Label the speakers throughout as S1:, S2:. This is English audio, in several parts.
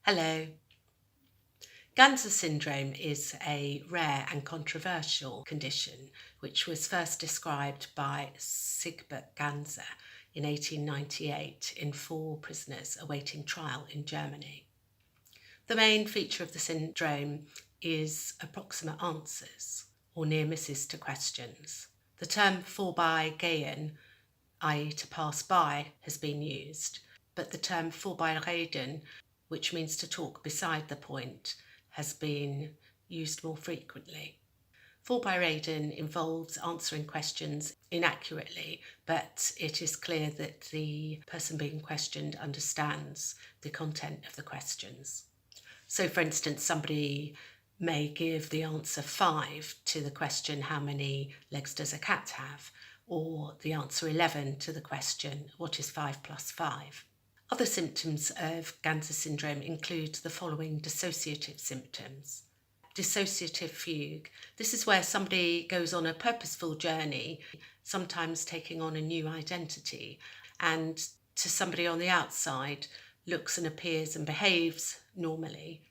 S1: Hello. Ganser syndrome is a rare and controversial condition which was first described by Sigbert Ganser in 1898 in 4 prisoners awaiting trial in Germany. The main feature of the syndrome is approximate answers or near misses to questions. The term vorbeigehen, i.e. to pass by, has been used, but the term vorbeireden, which means to talk beside the point, has been used more frequently. Vorbeireden involves answering questions inaccurately, but it is clear that the person being questioned understands the content of the questions. So, for instance, somebody may give the answer 5 to the question, how many legs does a cat have? Or the answer 11 to the question, what is 5 plus 5? Other symptoms of Ganser syndrome include the following dissociative symptoms. Dissociative fugue. This is where somebody goes on a purposeful journey, sometimes taking on a new identity, and to somebody on the outside looks and appears and behaves normally.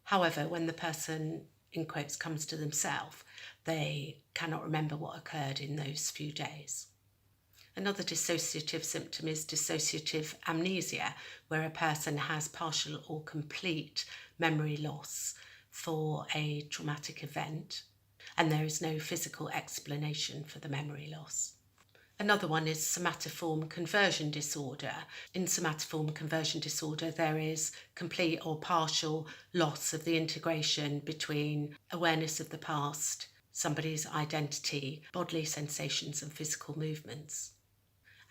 S1: However, when the person, in quotes, comes to themselves, they cannot remember what occurred in those few days. Another dissociative symptom is dissociative amnesia, where a person has partial or complete memory loss for a traumatic event, and there is no physical explanation for the memory loss. Another one is somatoform conversion disorder. In somatoform conversion disorder, there is complete or partial loss of the integration between awareness of the past, somebody's identity, bodily sensations and physical movements.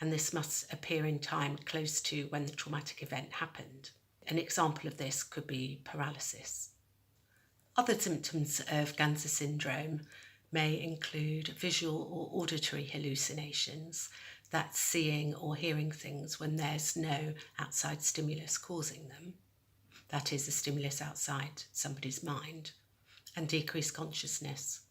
S1: And this must appear in time close to when the traumatic event happened. An example of this could be paralysis. Other symptoms of Ganser syndrome may include visual or auditory hallucinations, that's seeing or hearing things when there's no outside stimulus causing them, that is a stimulus outside somebody's mind, and decreased consciousness.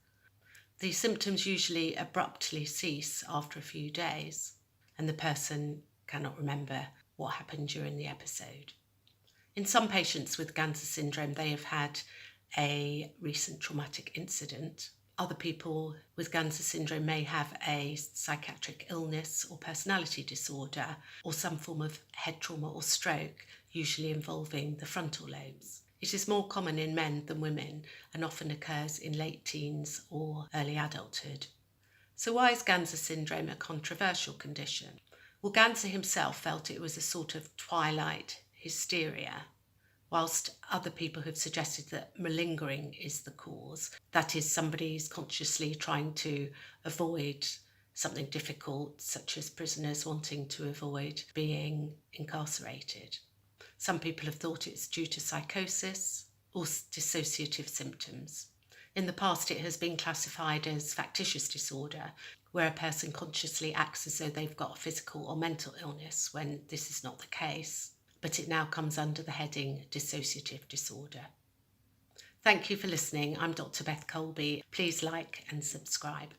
S1: These symptoms usually abruptly cease after a few days, and the person cannot remember what happened during the episode. In some patients with Ganser syndrome, they have had a recent traumatic incident. Other people with Ganser syndrome may have a psychiatric illness or personality disorder or some form of head trauma or stroke, usually involving the frontal lobes. It is more common in men than women and often occurs in late teens or early adulthood. So why is Ganser syndrome a controversial condition? Well, Ganser himself felt it was a sort of twilight hysteria, whilst other people have suggested that malingering is the cause. That is, somebody's consciously trying to avoid something difficult, such as prisoners wanting to avoid being incarcerated. Some people have thought it's due to psychosis or dissociative symptoms. In the past, it has been classified as factitious disorder, where a person consciously acts as though they've got a physical or mental illness when this is not the case. But it now comes under the heading dissociative disorder. Thank you for listening. I'm Dr. Beth Colby. Please like and subscribe.